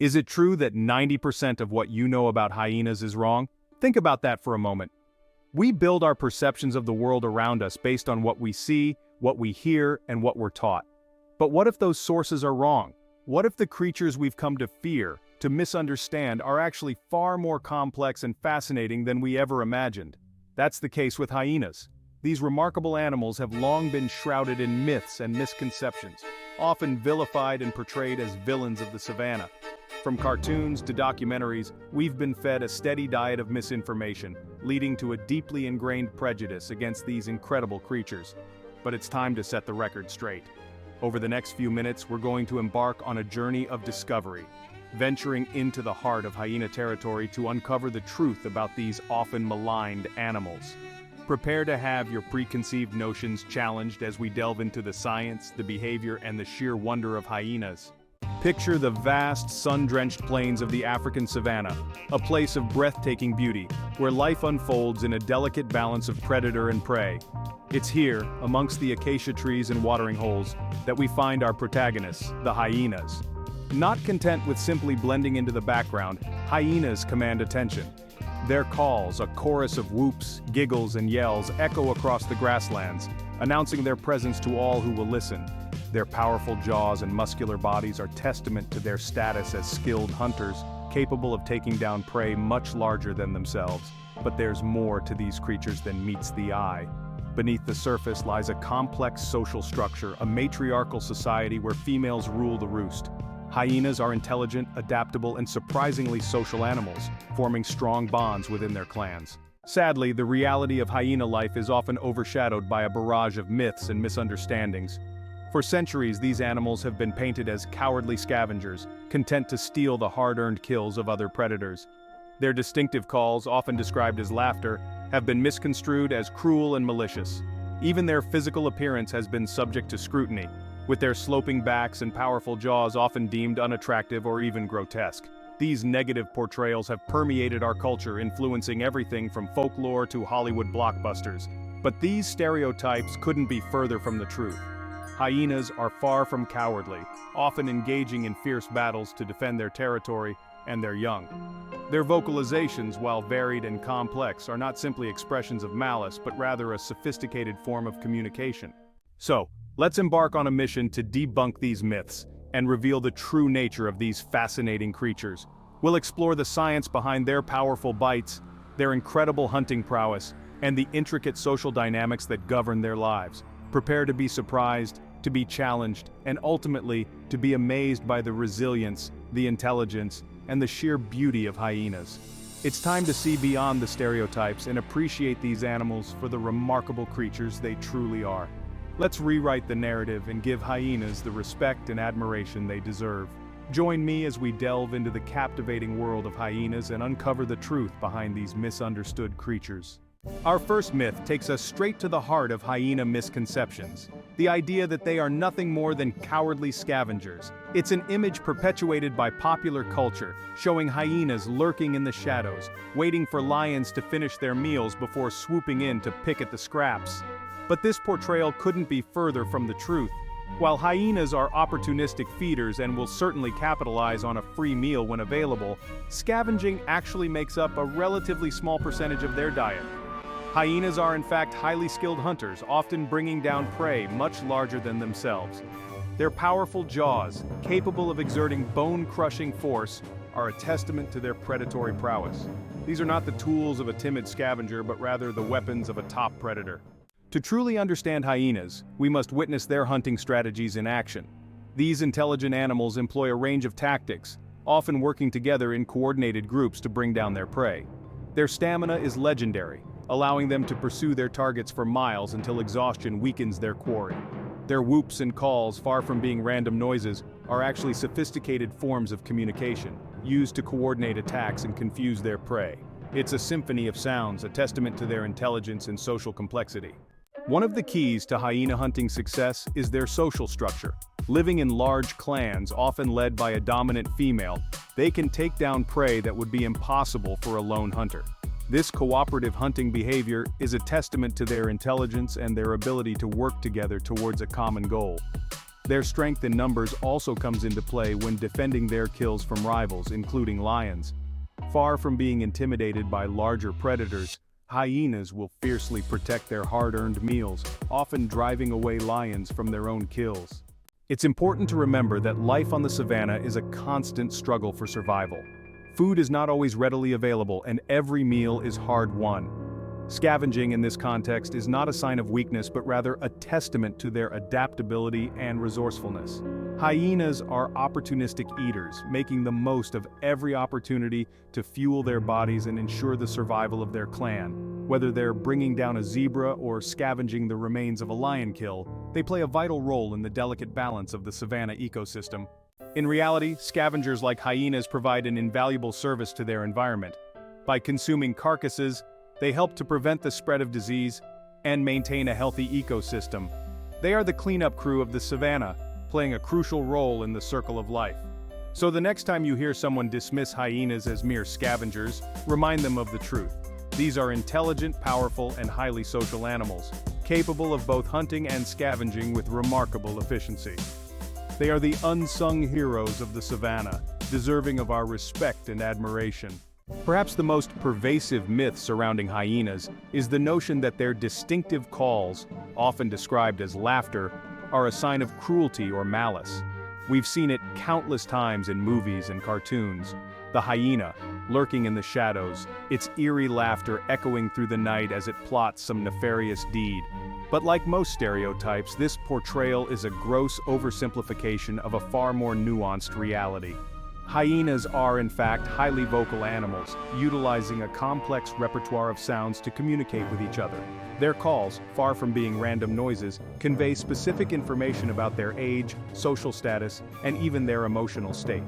Is it true that 90% of what you know about hyenas is wrong? Think about that for a moment. We build our perceptions of the world around us based on what we see, what we hear, and what we're taught. But what if those sources are wrong? What if the creatures we've come to fear, to misunderstand, are actually far more complex and fascinating than we ever imagined? That's the case with hyenas. These remarkable animals have long been shrouded in myths and misconceptions, often vilified and portrayed as villains of the savannah. From cartoons to documentaries, we've been fed a steady diet of misinformation, leading to a deeply ingrained prejudice against these incredible creatures. But it's time to set the record straight. Over the next few minutes, we're going to embark on a journey of discovery, venturing into the heart of hyena territory to uncover the truth about these often maligned animals. Prepare to have your preconceived notions challenged as we delve into the science, the behavior, and the sheer wonder of hyenas. Picture the vast, sun-drenched plains of the African Savannah, a place of breathtaking beauty, where life unfolds in a delicate balance of predator and prey. It's here, amongst the acacia trees and watering holes, that we find our protagonists, the hyenas. Not content with simply blending into the background, hyenas command attention. Their calls, a chorus of whoops, giggles, and yells, echo across the grasslands, announcing their presence to all who will listen. Their powerful jaws and muscular bodies are testament to their status as skilled hunters, capable of taking down prey much larger than themselves. But there's more to these creatures than meets the eye. Beneath the surface lies a complex social structure, a matriarchal society where females rule the roost. Hyenas are intelligent, adaptable, and surprisingly social animals, forming strong bonds within their clans. Sadly, the reality of hyena life is often overshadowed by a barrage of myths and misunderstandings. For centuries, these animals have been painted as cowardly scavengers, content to steal the hard-earned kills of other predators. Their distinctive calls, often described as laughter, have been misconstrued as cruel and malicious. Even their physical appearance has been subject to scrutiny, with their sloping backs and powerful jaws often deemed unattractive or even grotesque. These negative portrayals have permeated our culture, influencing everything from folklore to Hollywood blockbusters. But these stereotypes couldn't be further from the truth. Hyenas are far from cowardly, often engaging in fierce battles to defend their territory and their young. Their vocalizations, while varied and complex, are not simply expressions of malice, but rather a sophisticated form of communication. So, let's embark on a mission to debunk these myths and reveal the true nature of these fascinating creatures. We'll explore the science behind their powerful bites, their incredible hunting prowess, and the intricate social dynamics that govern their lives. Prepare to be surprised, to be challenged, and ultimately, to be amazed by the resilience, the intelligence, and the sheer beauty of hyenas. It's time to see beyond the stereotypes and appreciate these animals for the remarkable creatures they truly are. Let's rewrite the narrative and give hyenas the respect and admiration they deserve. Join me as we delve into the captivating world of hyenas and uncover the truth behind these misunderstood creatures. Our first myth takes us straight to the heart of hyena misconceptions. The idea that they are nothing more than cowardly scavengers. It's an image perpetuated by popular culture, showing hyenas lurking in the shadows, waiting for lions to finish their meals before swooping in to pick at the scraps. But this portrayal couldn't be further from the truth. While hyenas are opportunistic feeders and will certainly capitalize on a free meal when available, scavenging actually makes up a relatively small percentage of their diet. Hyenas are in fact highly skilled hunters, often bringing down prey much larger than themselves. Their powerful jaws, capable of exerting bone-crushing force, are a testament to their predatory prowess. These are not the tools of a timid scavenger, but rather the weapons of a top predator. To truly understand hyenas, we must witness their hunting strategies in action. These intelligent animals employ a range of tactics, often working together in coordinated groups to bring down their prey. Their stamina is legendary, allowing them to pursue their targets for miles until exhaustion weakens their quarry. Their whoops and calls, far from being random noises, are actually sophisticated forms of communication, used to coordinate attacks and confuse their prey. It's a symphony of sounds, a testament to their intelligence and social complexity. One of the keys to hyena hunting success is their social structure. Living in large clans, often led by a dominant female, they can take down prey that would be impossible for a lone hunter. This cooperative hunting behavior is a testament to their intelligence and their ability to work together towards a common goal. Their strength in numbers also comes into play when defending their kills from rivals, including lions. Far from being intimidated by larger predators, hyenas will fiercely protect their hard-earned meals, often driving away lions from their own kills. It's important to remember that life on the savannah is a constant struggle for survival. Food is not always readily available, and every meal is hard-won. Scavenging in this context is not a sign of weakness, but rather a testament to their adaptability and resourcefulness. Hyenas are opportunistic eaters, making the most of every opportunity to fuel their bodies and ensure the survival of their clan. Whether they're bringing down a zebra or scavenging the remains of a lion kill, they play a vital role in the delicate balance of the savanna ecosystem. In reality, scavengers like hyenas provide an invaluable service to their environment. By consuming carcasses, they help to prevent the spread of disease and maintain a healthy ecosystem. They are the cleanup crew of the savannah, playing a crucial role in the circle of life. So the next time you hear someone dismiss hyenas as mere scavengers, remind them of the truth. These are intelligent, powerful, and highly social animals, capable of both hunting and scavenging with remarkable efficiency. They are the unsung heroes of the savannah, deserving of our respect and admiration. Perhaps the most pervasive myth surrounding hyenas is the notion that their distinctive calls, often described as laughter, are a sign of cruelty or malice. We've seen it countless times in movies and cartoons. The hyena, lurking in the shadows, its eerie laughter echoing through the night as it plots some nefarious deed. But like most stereotypes, this portrayal is a gross oversimplification of a far more nuanced reality. Hyenas are, in fact, highly vocal animals, utilizing a complex repertoire of sounds to communicate with each other. Their calls, far from being random noises, convey specific information about their age, social status, and even their emotional state.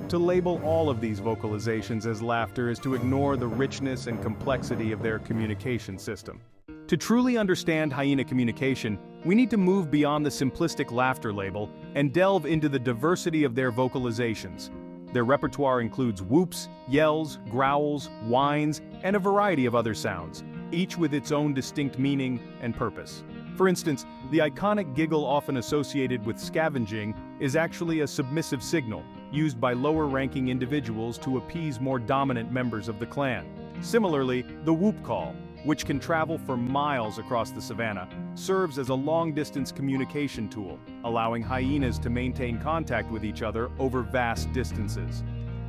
To label all of these vocalizations as laughter is to ignore the richness and complexity of their communication system. To truly understand hyena communication, we need to move beyond the simplistic laughter label and delve into the diversity of their vocalizations. Their repertoire includes whoops, yells, growls, whines, and a variety of other sounds, each with its own distinct meaning and purpose. For instance, the iconic giggle often associated with scavenging is actually a submissive signal, used by lower-ranking individuals to appease more dominant members of the clan. Similarly, the whoop call, which can travel for miles across the savannah, serves as a long-distance communication tool, allowing hyenas to maintain contact with each other over vast distances.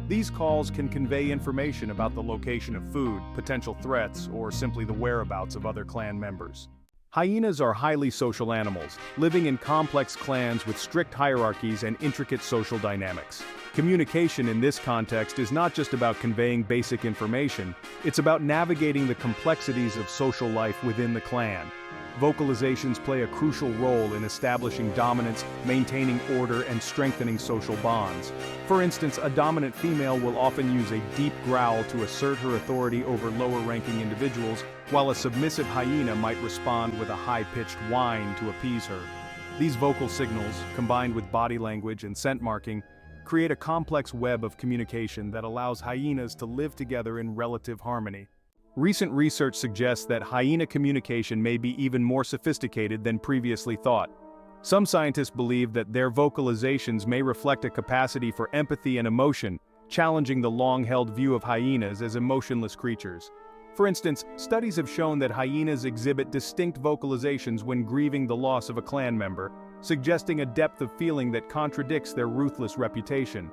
These calls can convey information about the location of food, potential threats, or simply the whereabouts of other clan members. Hyenas are highly social animals, living in complex clans with strict hierarchies and intricate social dynamics. Communication in this context is not just about conveying basic information, it's about navigating the complexities of social life within the clan. Vocalizations play a crucial role in establishing dominance, maintaining order, and strengthening social bonds. For instance, a dominant female will often use a deep growl to assert her authority over lower-ranking individuals, while a submissive hyena might respond with a high-pitched whine to appease her. These vocal signals, combined with body language and scent marking, create a complex web of communication that allows hyenas to live together in relative harmony. Recent research suggests that hyena communication may be even more sophisticated than previously thought. Some scientists believe that their vocalizations may reflect a capacity for empathy and emotion, challenging the long-held view of hyenas as emotionless creatures. For instance, studies have shown that hyenas exhibit distinct vocalizations when grieving the loss of a clan member, suggesting a depth of feeling that contradicts their ruthless reputation.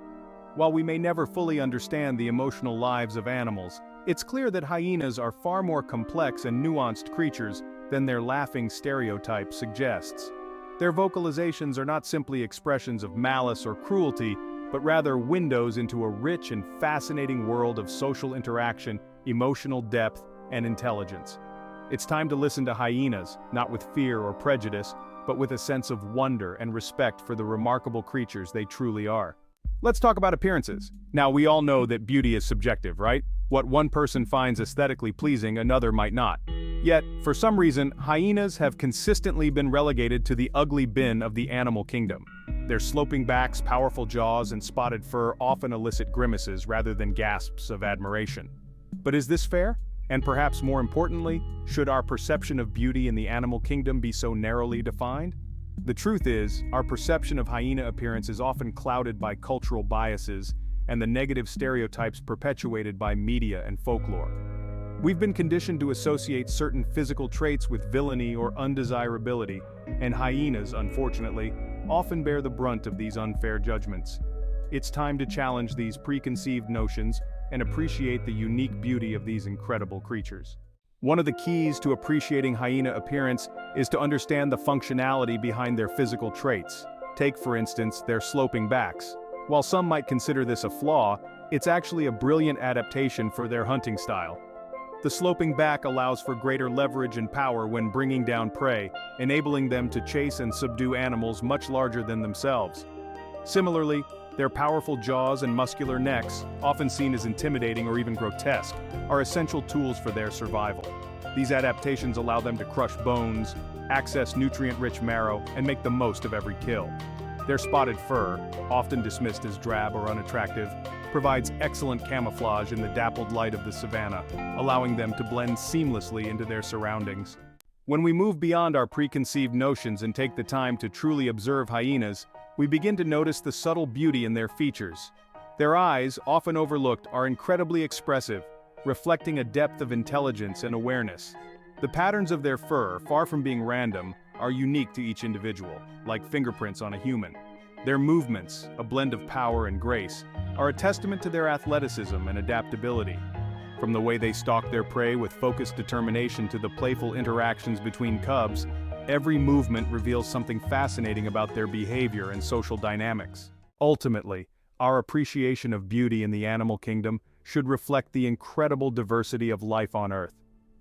While we may never fully understand the emotional lives of animals, it's clear that hyenas are far more complex and nuanced creatures than their laughing stereotype suggests. Their vocalizations are not simply expressions of malice or cruelty, but rather windows into a rich and fascinating world of social interaction, emotional depth, and intelligence. It's time to listen to hyenas, not with fear or prejudice, but with a sense of wonder and respect for the remarkable creatures they truly are. Let's talk about appearances. Now, we all know that beauty is subjective, right? What one person finds aesthetically pleasing, another might not. Yet, for some reason, hyenas have consistently been relegated to the ugly bin of the animal kingdom. Their sloping backs, powerful jaws, and spotted fur often elicit grimaces rather than gasps of admiration. But is this fair? And perhaps more importantly, should our perception of beauty in the animal kingdom be so narrowly defined? The truth is, our perception of hyena appearance is often clouded by cultural biases and the negative stereotypes perpetuated by media and folklore. We've been conditioned to associate certain physical traits with villainy or undesirability, and hyenas, unfortunately, often bear the brunt of these unfair judgments. It's time to challenge these preconceived notions and appreciate the unique beauty of these incredible creatures. One of the keys to appreciating hyena appearance is to understand the functionality behind their physical traits. Take, for instance, their sloping backs. While some might consider this a flaw, it's actually a brilliant adaptation for their hunting style. The sloping back allows for greater leverage and power when bringing down prey, enabling them to chase and subdue animals much larger than themselves. Similarly, their powerful jaws and muscular necks, often seen as intimidating or even grotesque, are essential tools for their survival. These adaptations allow them to crush bones, access nutrient-rich marrow, and make the most of every kill. Their spotted fur, often dismissed as drab or unattractive, provides excellent camouflage in the dappled light of the savanna, allowing them to blend seamlessly into their surroundings. When we move beyond our preconceived notions and take the time to truly observe hyenas, we begin to notice the subtle beauty in their features. Their eyes, often overlooked, are incredibly expressive, reflecting a depth of intelligence and awareness. The patterns of their fur, far from being random, are unique to each individual, like fingerprints on a human. Their movements, a blend of power and grace, are a testament to their athleticism and adaptability. From the way they stalk their prey with focused determination to the playful interactions between cubs, every movement reveals something fascinating about their behavior and social dynamics. Ultimately, our appreciation of beauty in the animal kingdom should reflect the incredible diversity of life on Earth.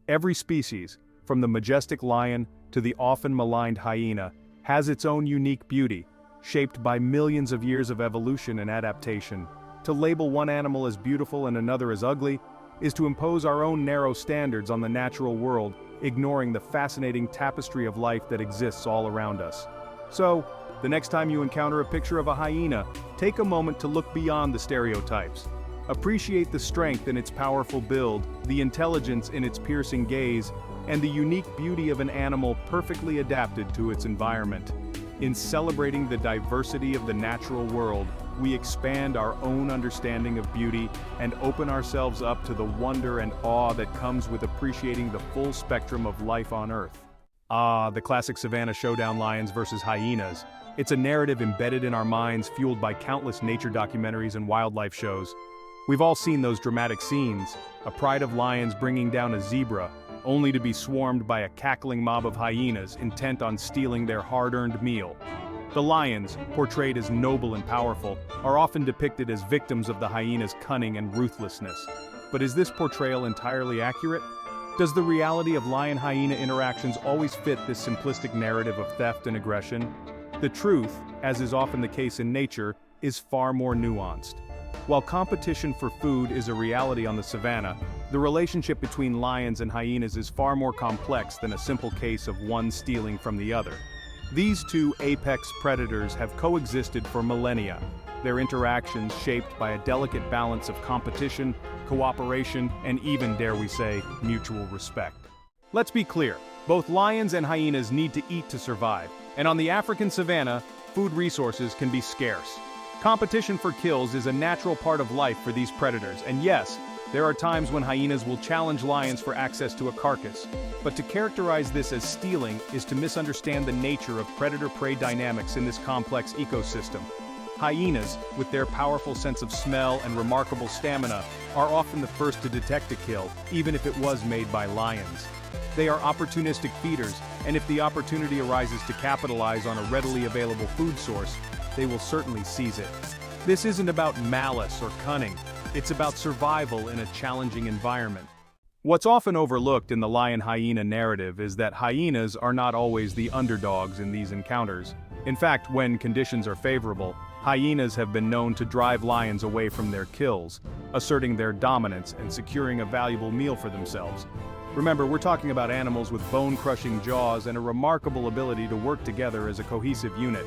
Every species, from the majestic lion to the often maligned hyena, has its own unique beauty, shaped by millions of years of evolution and adaptation. To label one animal as beautiful and another as ugly is to impose our own narrow standards on the natural world, ignoring the fascinating tapestry of life that exists all around us. So, the next time you encounter a picture of a hyena, take a moment to look beyond the stereotypes. Appreciate the strength in its powerful build, the intelligence in its piercing gaze, and the unique beauty of an animal perfectly adapted to its environment. In celebrating the diversity of the natural world, we expand our own understanding of beauty and open ourselves up to the wonder and awe that comes with appreciating the full spectrum of life on Earth. The classic Savannah showdown, lions versus hyenas. It's a narrative embedded in our minds, fueled by countless nature documentaries and wildlife shows. We've all seen those dramatic scenes, a pride of lions bringing down a zebra, only to be swarmed by a cackling mob of hyenas intent on stealing their hard-earned meal. The lions, portrayed as noble and powerful, are often depicted as victims of the hyena's cunning and ruthlessness. But is this portrayal entirely accurate? Does the reality of lion-hyena interactions always fit this simplistic narrative of theft and aggression? The truth, as is often the case in nature, is far more nuanced. While competition for food is a reality on the savanna, the relationship between lions and hyenas is far more complex than a simple case of one stealing from the other. These two apex predators have coexisted for millennia, their interactions shaped by a delicate balance of competition, cooperation, and even, dare we say, mutual respect. Let's be clear, both lions and hyenas need to eat to survive, and on the African savannah, food resources can be scarce. Competition for kills is a natural part of life for these predators, and yes, there are times when hyenas will challenge lions for access to a carcass. But to characterize this as stealing is to misunderstand the nature of predator-prey dynamics in this complex ecosystem. Hyenas, with their powerful sense of smell and remarkable stamina, are often the first to detect a kill, even if it was made by lions. They are opportunistic feeders, and if the opportunity arises to capitalize on a readily available food source, they will certainly seize it. This isn't about malice or cunning. It's about survival in a challenging environment. What's often overlooked in the lion-hyena narrative is that hyenas are not always the underdogs in these encounters. In fact, when conditions are favorable, hyenas have been known to drive lions away from their kills, asserting their dominance and securing a valuable meal for themselves. Remember, we're talking about animals with bone-crushing jaws and a remarkable ability to work together as a cohesive unit.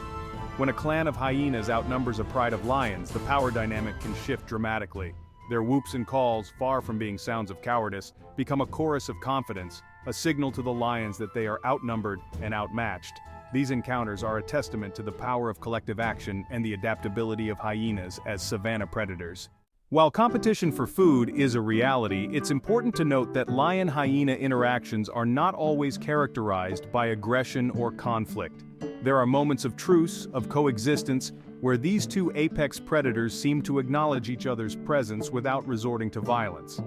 When a clan of hyenas outnumbers a pride of lions, the power dynamic can shift dramatically. Their whoops and calls, far from being sounds of cowardice, become a chorus of confidence, a signal to the lions that they are outnumbered and outmatched. These encounters are a testament to the power of collective action and the adaptability of hyenas as savanna predators. While competition for food is a reality, it's important to note that lion-hyena interactions are not always characterized by aggression or conflict. There are moments of truce, of coexistence, where these two apex predators seem to acknowledge each other's presence without resorting to violence.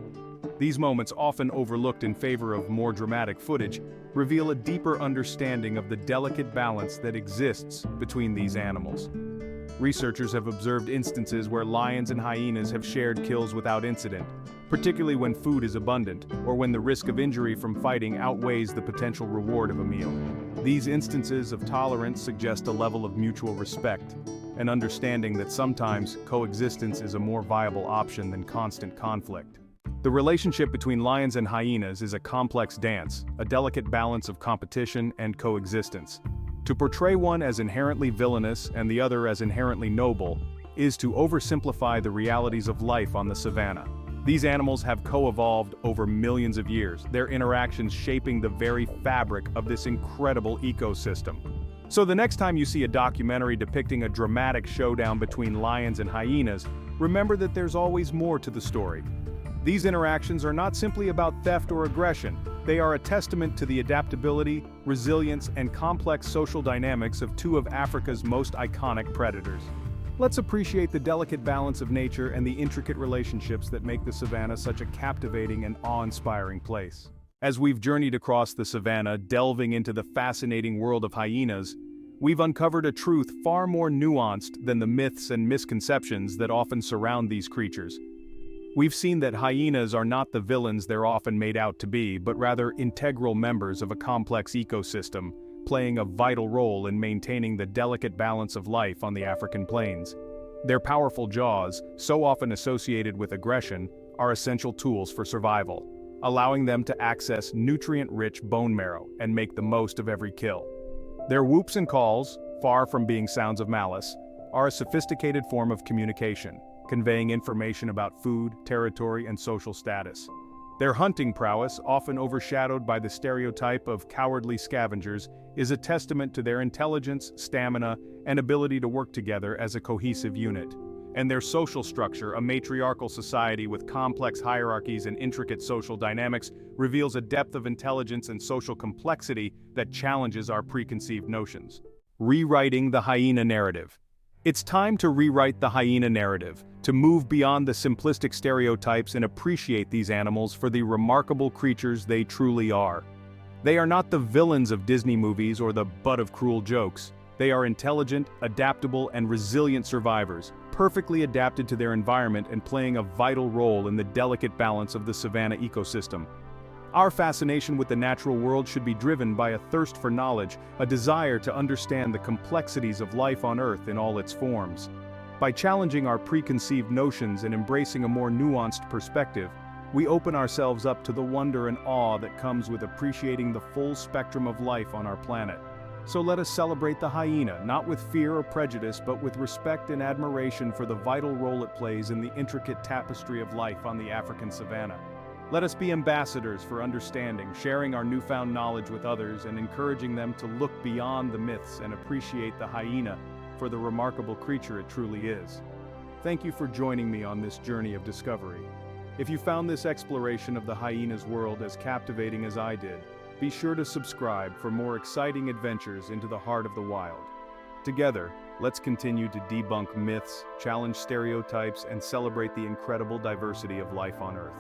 These moments, often overlooked in favor of more dramatic footage, reveal a deeper understanding of the delicate balance that exists between these animals. Researchers have observed instances where lions and hyenas have shared kills without incident, particularly when food is abundant, or when the risk of injury from fighting outweighs the potential reward of a meal. These instances of tolerance suggest a level of mutual respect, an understanding that sometimes coexistence is a more viable option than constant conflict. The relationship between lions and hyenas is a complex dance, a delicate balance of competition and coexistence. To portray one as inherently villainous and the other as inherently noble is to oversimplify the realities of life on the savanna. These animals have co-evolved over millions of years, their interactions shaping the very fabric of this incredible ecosystem. So the next time you see a documentary depicting a dramatic showdown between lions and hyenas, remember that there's always more to the story. These interactions are not simply about theft or aggression. They are a testament to the adaptability, resilience, and complex social dynamics of two of Africa's most iconic predators. Let's appreciate the delicate balance of nature and the intricate relationships that make the savanna such a captivating and awe-inspiring place. As we've journeyed across the savanna, delving into the fascinating world of hyenas, we've uncovered a truth far more nuanced than the myths and misconceptions that often surround these creatures. We've seen that hyenas are not the villains they're often made out to be, but rather integral members of a complex ecosystem, playing a vital role in maintaining the delicate balance of life on the African plains. Their powerful jaws, so often associated with aggression, are essential tools for survival, allowing them to access nutrient-rich bone marrow and make the most of every kill. Their whoops and calls, far from being sounds of malice, are a sophisticated form of communication, conveying information about food, territory, and social status. Their hunting prowess, often overshadowed by the stereotype of cowardly scavengers, is a testament to their intelligence, stamina, and ability to work together as a cohesive unit. And their social structure, a matriarchal society with complex hierarchies and intricate social dynamics, reveals a depth of intelligence and social complexity that challenges our preconceived notions. Rewriting the hyena narrative. It's time to rewrite the hyena narrative, to move beyond the simplistic stereotypes and appreciate these animals for the remarkable creatures they truly are. They are not the villains of Disney movies or the butt of cruel jokes. They are intelligent, adaptable, and resilient survivors, perfectly adapted to their environment and playing a vital role in the delicate balance of the savanna ecosystem. Our fascination with the natural world should be driven by a thirst for knowledge, a desire to understand the complexities of life on Earth in all its forms. By challenging our preconceived notions and embracing a more nuanced perspective, we open ourselves up to the wonder and awe that comes with appreciating the full spectrum of life on our planet. So let us celebrate the hyena, not with fear or prejudice, but with respect and admiration for the vital role it plays in the intricate tapestry of life on the African savannah. Let us be ambassadors for understanding, sharing our newfound knowledge with others and encouraging them to look beyond the myths and appreciate the hyena for the remarkable creature it truly is. Thank you for joining me on this journey of discovery. If you found this exploration of the hyena's world as captivating as I did, be sure to subscribe for more exciting adventures into the heart of the wild. Together, let's continue to debunk myths, challenge stereotypes, and celebrate the incredible diversity of life on Earth.